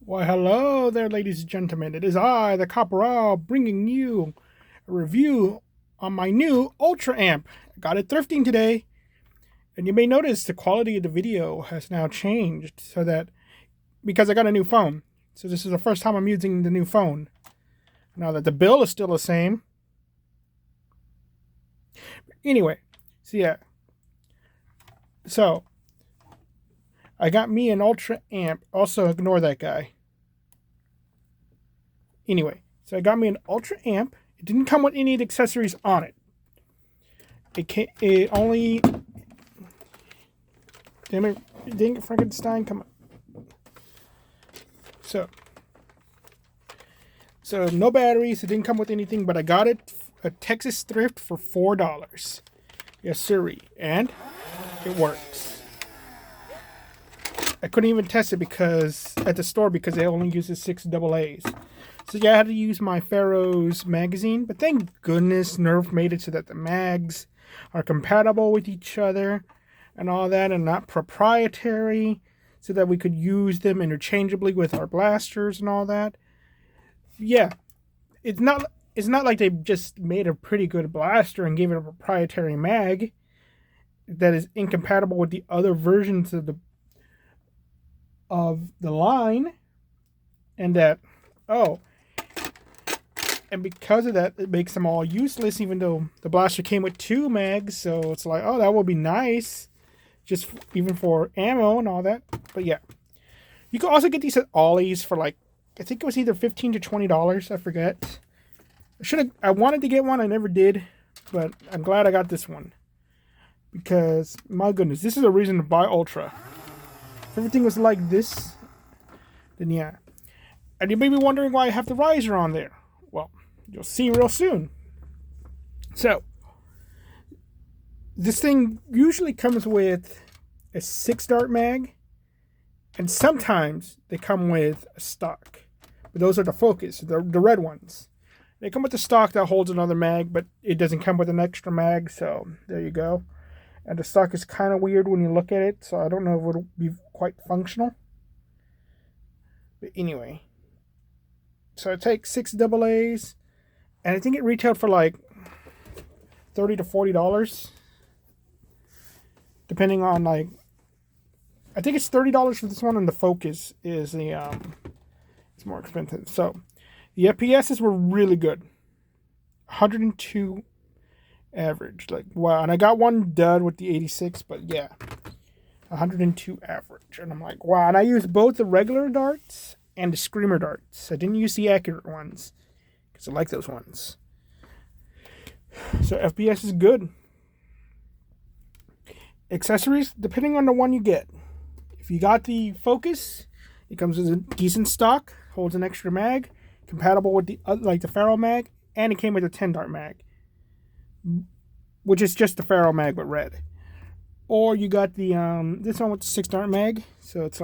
Why, hello there, ladies and gentlemen. It is I, the Corporal, bringing you a review on my new Ultra Amp. I got it thrifting today, and you may notice the quality of the video has now changed because I got a new phone. So this is the first time I'm using the new phone. Now that the bill is still the same. Anyway, so I got me an Ultra Amp. Also, ignore that guy. Anyway, so I got me an Ultra Amp. It didn't come with any of the accessories on it. It only... Damn it, Frankenstein, come on. So no batteries. It didn't come with anything, but I got it at Texas Thrift for $4. Yes, sirree. And it works. I couldn't even test it at the store because it only uses 6 AA's. So yeah, I had to use my Pharaoh's magazine, but thank goodness Nerf made it so that the mags are compatible with each other and all that, and not proprietary, so that we could use them interchangeably with our blasters and all that. Yeah, it's not like they just made a pretty good blaster and gave it a proprietary mag that is incompatible with the other versions of the line, and because of that, it makes them all useless, even though the blaster came with 2 mags. So it's like, oh, that would be nice, just even for ammo and all that. But yeah, you can also get these at Ollie's for I think it was either $15 to $20. I forget. I wanted to get one, I never did, but I'm glad I got this one, because my goodness, this is a reason to buy Ultra. If everything was like this, then yeah. And you may be wondering why I have the riser on there. Well, you'll see real soon. So, this thing usually comes with a 6-dart mag, and sometimes they come with a stock. But those are the Focus, the red ones. They come with the stock that holds another mag, but it doesn't come with an extra mag, so there you go. And the stock is kind of weird when you look at it, so I don't know if it'll be quite functional. But anyway, so I take 6 AA's, and I think it retailed for $30 to $40, depending on I think it's $30 for this one, and the Focus is it's more expensive. So the FPSs were really good, 102 average. Wow, and I got one dud with the 86, but yeah, 102 average, and I'm like, wow. And I used both the regular darts and the screamer darts. I didn't use the accurate ones because I like those ones. So FPS is good. Accessories, depending on the one you get. If you got the Focus, it comes with a decent stock, holds an extra mag, compatible with the Pharaoh mag, and it came with a 10-dart mag, which is just the Pharaoh mag but red. Or you got the this one with the 6-dart mag, so it's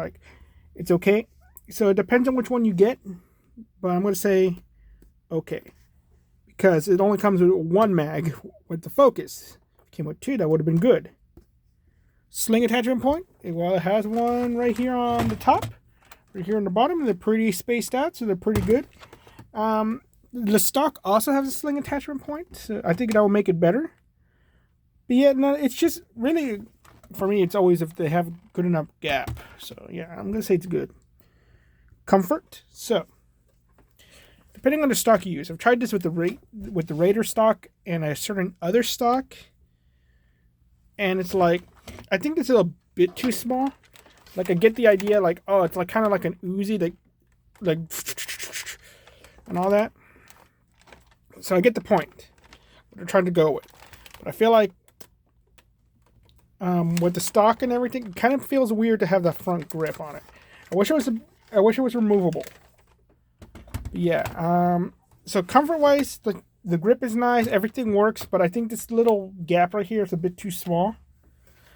okay. So it depends on which one you get, but I'm going to say okay, because it only comes with 1 mag with the Focus. If it came with 2, that would have been good. Sling attachment point, well, it has one right here on the top, right here on the bottom. They're pretty spaced out, so they're pretty good. The stock also has a sling attachment point, so I think that will make it better. But yeah, no, it's just really, for me, it's always if they have a good enough gap. So yeah, I'm going to say it's good. Comfort, so depending on the stock you use. I've tried this with the Raider stock and a certain other stock, and it's I think it's a bit too small. I get the idea, it's kind of like an Uzi, and all that. So I get the point, what they're trying to go with. But I feel like with the stock and everything, it kind of feels weird to have the front grip on it. I wish it was removable. But yeah. So comfort-wise, the grip is nice. Everything works, but I think this little gap right here is a bit too small.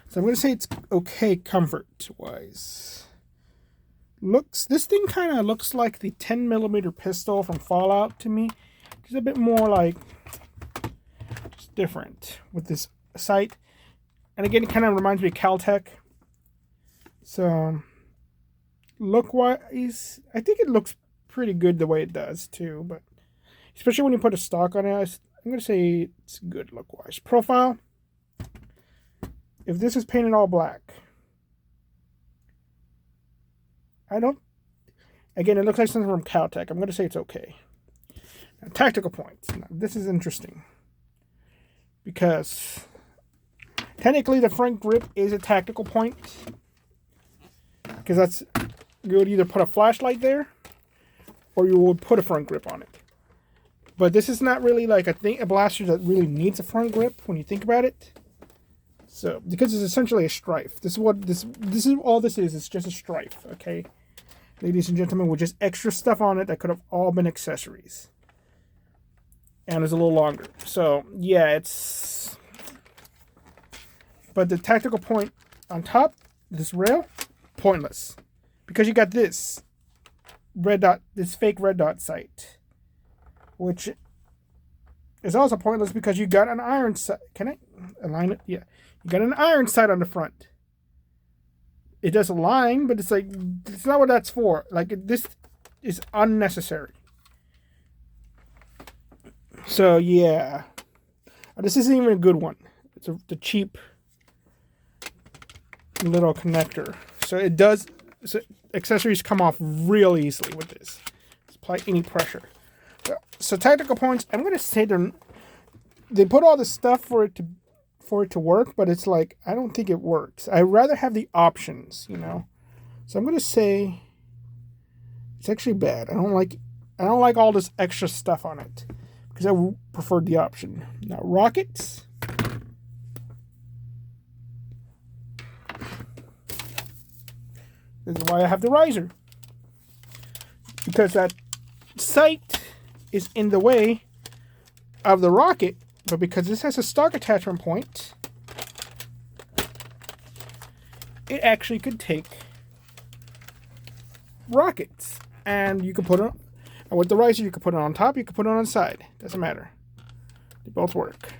So I'm going to say it's okay comfort-wise. This thing kind of looks like the 10mm pistol from Fallout to me. It's a bit more just different with this sight. And again, it kind of reminds me of Caltech. So look wise, I think it looks pretty good the way it does too. But especially when you put a stock on it, I'm gonna say it's good look wise. Profile. If this is painted all black, I don't. Again, it looks like something from Caltech. I'm gonna say it's okay. Now, tactical points. Now, this is interesting because technically the front grip is a tactical point, because that's, you would either put a flashlight there or you would put a front grip on it. But this is not really like a blaster that really needs a front grip when you think about it. So, because it's essentially a strife. This is what this is all this is. It's just a strife, okay? Ladies and gentlemen, with just extra stuff on it that could have all been accessories. And it's a little longer. So, yeah, it's... But the tactical point on top, this rail, pointless. Because you got this red dot, this fake red dot sight. Which is also pointless because you got an iron sight. Can I align it? Yeah. You got an iron sight on the front. It does align, but it's like, it's not what that's for. Like, this is unnecessary. So, yeah. This isn't even a good one. It's the cheap little connector. So, it does, so accessories come off real easily with this. Just apply any pressure. So, tactical points, I'm going to say they put all this stuff for it to work, but it's like, I don't think it works. I'd rather have the options, you know. So I'm going to say it's actually bad. I don't like all this extra stuff on it because I preferred the option. Now rockets. This is why I have the riser, because that sight is in the way of the rocket. But because this has a stock attachment point, it actually could take rockets. And you can put it, and with the riser, you can put it on top, you can put it on the side. Doesn't matter. They both work.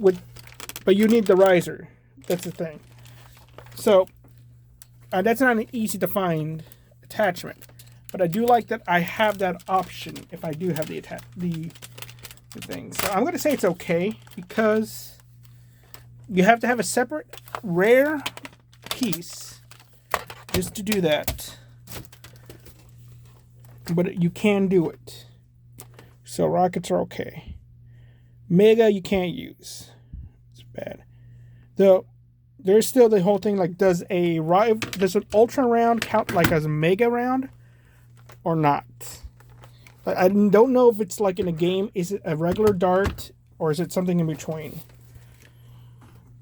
But you need the riser. That's the thing. So, that's not an easy to find attachment. But I do like that I have that option if I do have the thing. So I'm going to say it's okay because you have to have a separate rare piece just to do that. But you can do it. So rockets are okay. Mega you can't use. It's bad. Though there's still the whole thing like, does an ultra round count like as a mega round? Or not. I don't know if it's like in a game, is it a regular dart or is it something in between?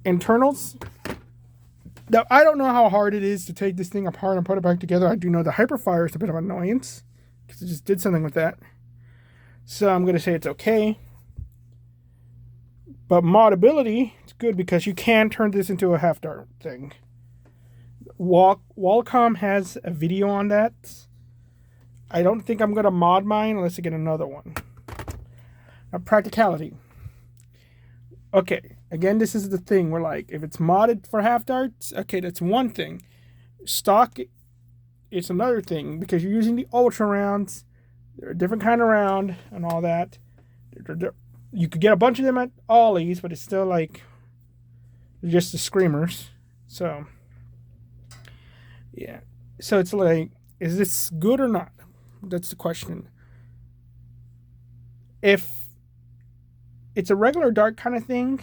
Internals. Now, I don't know how hard it is to take this thing apart and put it back together. I do know the hyperfire is a bit of an annoyance because it just did something with that. So I'm going to say it's okay. But modability, it's good because you can turn this into a half dart thing. Wacom has a video on that. I don't think I'm going to mod mine unless I get another one. Now, practicality. Okay, again, this is the thing where, like, if it's modded for half darts, okay, that's one thing. Stock, it's another thing because you're using the ultra rounds. They're a different kind of round and all that. You could get a bunch of them at Ollie's, but it's still like just the screamers. So, yeah. So it's like, is this good or not? That's the question. If it's a regular dart kind of thing,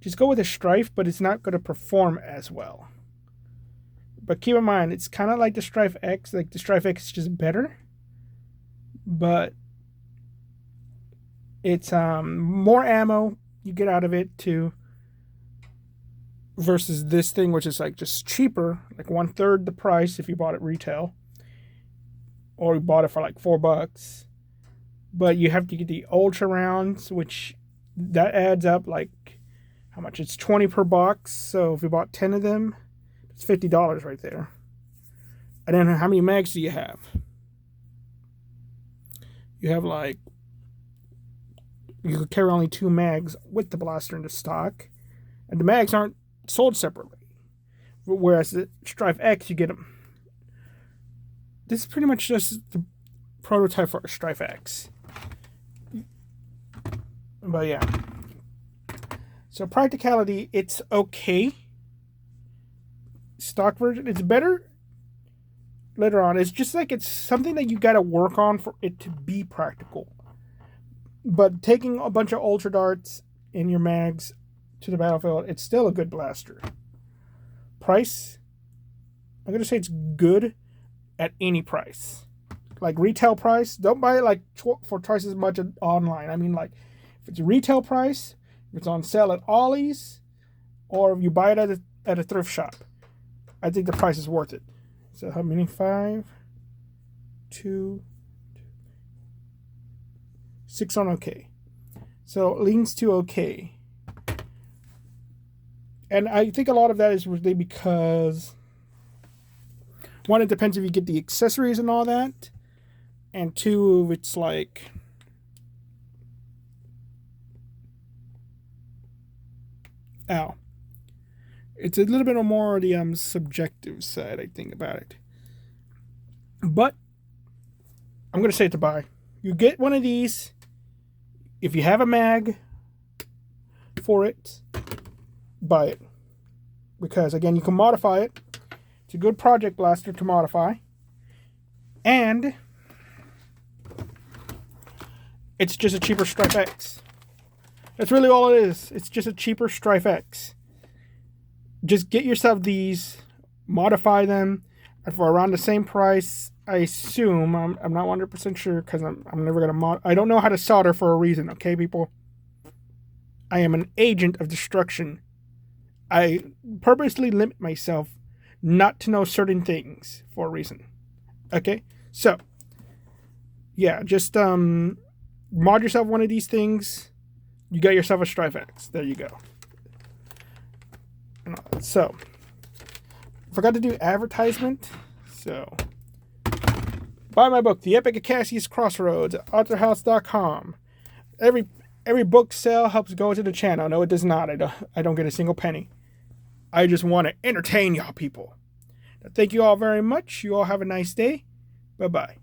just go with a strife, but it's not going to perform as well. But keep in mind, it's kind of like the Strife X. Like the Strife X is just better, but it's more ammo you get out of it too. Versus this thing, which is like just cheaper, like 1/3 the price if you bought it retail. Or you bought it for like $4. But you have to get the ultra rounds, which that adds up like how much? It's 20 per box. So if you bought 10 of them, it's $50 right there. And then how many mags do you have? You have like, you could carry only 2 mags with the blaster into stock. And the mags aren't sold separately. Whereas the Strife X, you get them. This is pretty much just the prototype for a Strife X. But yeah. So practicality, it's okay. Stock version, it's better later on. It's just like it's something that you got to work on for it to be practical. But taking a bunch of ultra darts in your mags to the battlefield, it's still a good blaster. Price, I'm going to say it's good at any price. Like retail price, don't buy it like for twice as much online. I mean, like if it's a retail price, if it's on sale at Ollie's, or if you buy it at a thrift shop, I think the price is worth it. So how many? 5, 2, 6 on okay. So it leans to okay. And I think a lot of that is really because, one, it depends if you get the accessories and all that. And two, it's like, it's a little bit more the subjective side, I think, about it. But I'm going to say to buy. You get one of these. If you have a mag for it, buy it. Because, again, you can modify it. It's a good project blaster to modify. And it's just a cheaper Strife X. That's really all it is. It's just a cheaper Strife X. Just get yourself these, modify them, and for around the same price, I assume. I'm not 100% sure because I'm never going to I don't know how to solder for a reason, okay, people? I am an agent of destruction. I purposely limit myself not to know certain things for a reason. Okay? So, yeah, just mod yourself one of these things. You got yourself a Strife X. There you go. So, forgot to do advertisement. So, buy my book, The Epic of Cassius Crossroads, at authorhouse.com. Every book sale helps go to the channel. No, it does not. I don't get a single penny. I just want to entertain y'all people. Now, thank you all very much. You all have a nice day. Bye-bye.